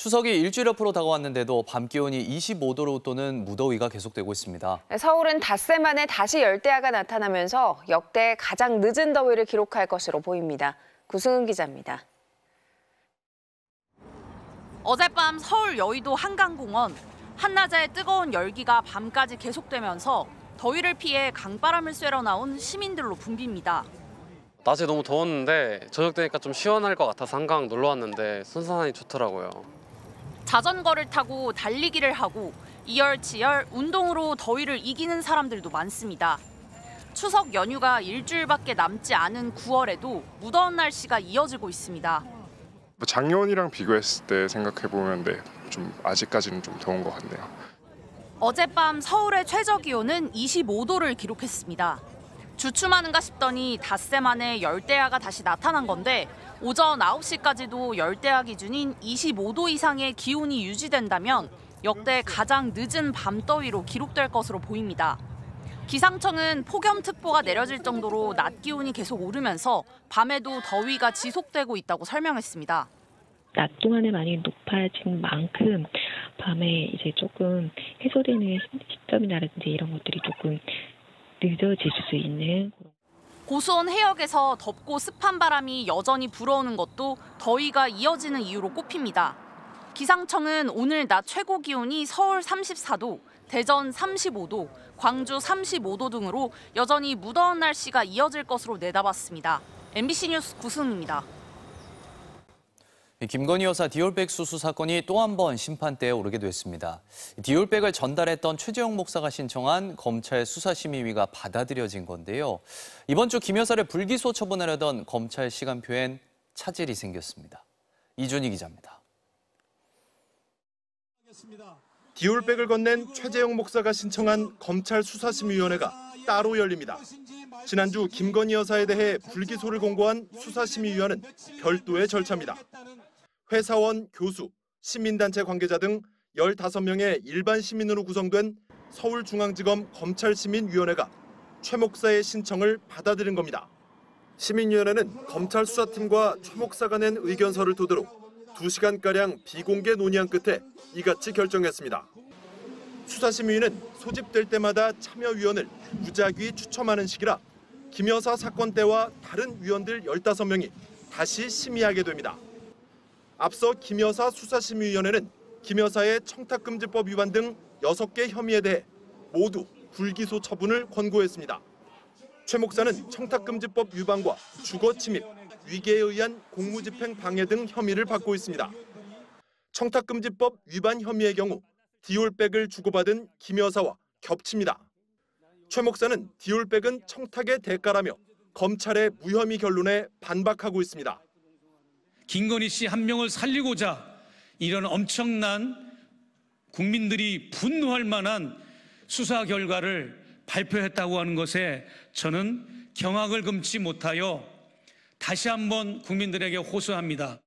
추석이 일주일 앞으로 다가왔는데도 밤 기온이 25도로 웃도는 무더위가 계속되고 있습니다. 서울은 닷새 만에 다시 열대야가 나타나면서 역대 가장 늦은 더위를 기록할 것으로 보입니다. 구승은 기자입니다. 어젯밤 서울 여의도 한강공원. 한낮에 뜨거운 열기가 밤까지 계속되면서 더위를 피해 강바람을 쐬러 나온 시민들로 붐빕니다. 낮에 너무 더웠는데 저녁 되니까 좀 시원할 것 같아서 한강 놀러 왔는데 선선하니 좋더라고요. 자전거를 타고 달리기를 하고 이열치열 운동으로 더위를 이기는 사람들도 많습니다. 추석 연휴가 일주일밖에 남지 않은 9월에도 무더운 날씨가 이어지고 있습니다. 작년이랑 비교했을 때 생각해보면 좀 아직까지는 좀 더운 것 같네요. 어젯밤 서울의 최저 기온은 25도를 기록했습니다. 주춤하는가 싶더니 닷새 만에 열대야가 다시 나타난 건데 오전 9시까지도 열대야 기준인 25도 이상의 기온이 유지된다면 역대 가장 늦은 밤더위로 기록될 것으로 보입니다. 기상청은 폭염특보가 내려질 정도로 낮 기온이 계속 오르면서 밤에도 더위가 지속되고 있다고 설명했습니다. 낮 동안에 많이 높아진 만큼 밤에 이제 조금 해소되는 시점이라든지 이런 것들이 조금 늦어질 수 있는. 고수온 해역에서 덥고 습한 바람이 여전히 불어오는 것도 더위가 이어지는 이유로 꼽힙니다. 기상청은 오늘 낮 최고 기온이 서울 34도, 대전 35도, 광주 35도 등으로 여전히 무더운 날씨가 이어질 것으로 내다봤습니다. MBC 뉴스 구승입니다. 김건희 여사 디올백 수수 사건이 또 한 번 심판대에 오르게 됐습니다. 디올백을 전달했던 최재형 목사가 신청한 검찰 수사심의위가 받아들여진 건데요. 이번 주 김 여사를 불기소 처분하려던 검찰 시간표엔 차질이 생겼습니다. 이준희 기자입니다. 디올백을 건넨 최재형 목사가 신청한 검찰 수사심의위원회가 따로 열립니다. 지난주 김건희 여사에 대해 불기소를 공고한 수사심의위원회는 별도의 절차입니다. 회사원, 교수, 시민단체 관계자 등 15명의 일반 시민으로 구성된 서울중앙지검 검찰시민위원회가 최 목사의 신청을 받아들인 겁니다. 시민위원회는 검찰 수사팀과 최 목사가 낸 의견서를 토대로 2시간가량 비공개 논의한 끝에 이같이 결정했습니다. 수사심의위는 소집될 때마다 참여위원을 무작위 추첨하는 식이라 김 여사 사건 때와 다른 위원들 15명이 다시 심의하게 됩니다. 앞서 김 여사 수사심의위원회는 김 여사의 청탁금지법 위반 등 6개 혐의에 대해 모두 불기소 처분을 권고했습니다. 최 목사는 청탁금지법 위반과 주거침입, 위계에 의한 공무집행 방해 등 혐의를 받고 있습니다. 청탁금지법 위반 혐의의 경우 디올백을 주고받은 김 여사와 겹칩니다. 최 목사는 디올백은 청탁의 대가라며 검찰의 무혐의 결론에 반박하고 있습니다. 김건희 씨 한 명을 살리고자 이런 엄청난 국민들이 분노할 만한 수사 결과를 발표했다고 하는 것에 저는 경악을 금치 못하여 다시 한번 국민들에게 호소합니다.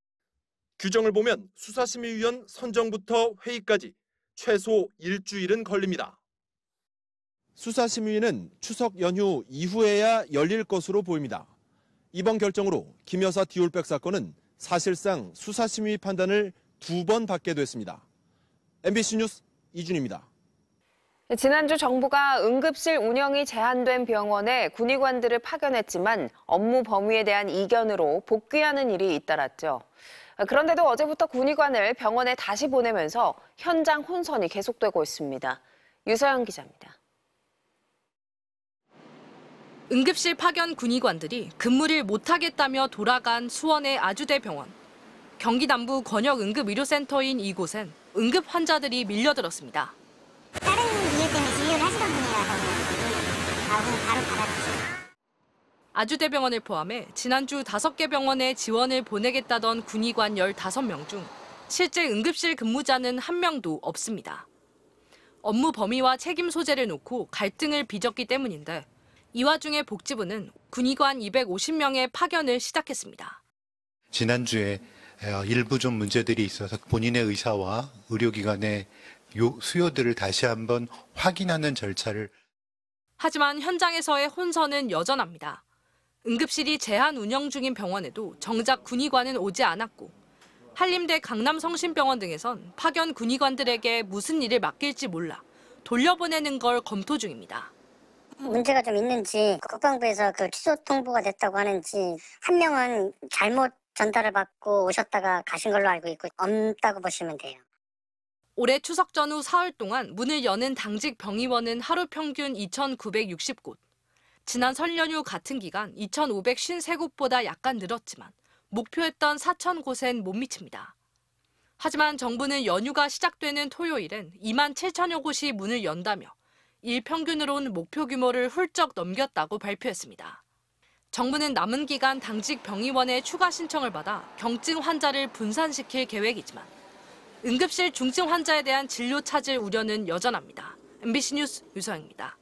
규정을 보면 수사심의위원 선정부터 회의까지 최소 일주일은 걸립니다. 수사심의위는 추석 연휴 이후에야 열릴 것으로 보입니다. 이번 결정으로 김 여사 디올백 사건은 사실상 수사심의 판단을 2번 받게 됐습니다. MBC 뉴스 이준입니다. 지난주 정부가 응급실 운영이 제한된 병원에 군의관들을 파견했지만 업무 범위에 대한 이견으로 복귀하는 일이 잇따랐죠. 그런데도 어제부터 군의관을 병원에 다시 보내면서 현장 혼선이 계속되고 있습니다. 유서영 기자입니다. 응급실 파견 군의관들이 근무를 못하겠다며 돌아간 수원의 아주대병원. 경기 남부 권역응급의료센터인 이곳엔 응급 환자들이 밀려들었습니다. 다른 이유 때문에 진료를 하시던 분이라서 바로 받아주시고. 아주대병원을 포함해 지난주 5개 병원에 지원을 보내겠다던 군의관 15명 중 실제 응급실 근무자는 1명도 없습니다. 업무 범위와 책임 소재를 놓고 갈등을 빚었기 때문인데 이 와중에 복지부는 군의관 250명의 파견을 시작했습니다. 지난주에 일부 좀 문제들이 있어서 본인의 의사와 의료기관의 수요들을 다시 한번 확인하는 절차를. 하지만 현장에서의 혼선은 여전합니다. 응급실이 제한 운영 중인 병원에도 정작 군의관은 오지 않았고 한림대 강남성심병원 등에선 파견 군의관들에게 무슨 일을 맡길지 몰라 돌려보내는 걸 검토 중입니다. 문제가 좀 있는지 국방부에서 그 취소 통보가 됐다고 하는지 한 명은 잘못 전달을 받고 오셨다가 가신 걸로 알고 있고 없다고 보시면 돼요. 올해 추석 전후 사흘 동안 문을 여는 당직 병의원은 하루 평균 2,960곳. 지난 설 연휴 같은 기간 2,553곳보다 약간 늘었지만 목표했던 4,000곳엔 못 미칩니다. 하지만 정부는 연휴가 시작되는 토요일엔 2만 7천여 곳이 문을 연다며 일 평균으로는 목표 규모를 훌쩍 넘겼다고 발표했습니다. 정부는 남은 기간 당직 병의원의 추가 신청을 받아 경증 환자를 분산시킬 계획이지만 응급실 중증 환자에 대한 진료 찾을 우려는 여전합니다. MBC 뉴스 유서영입니다.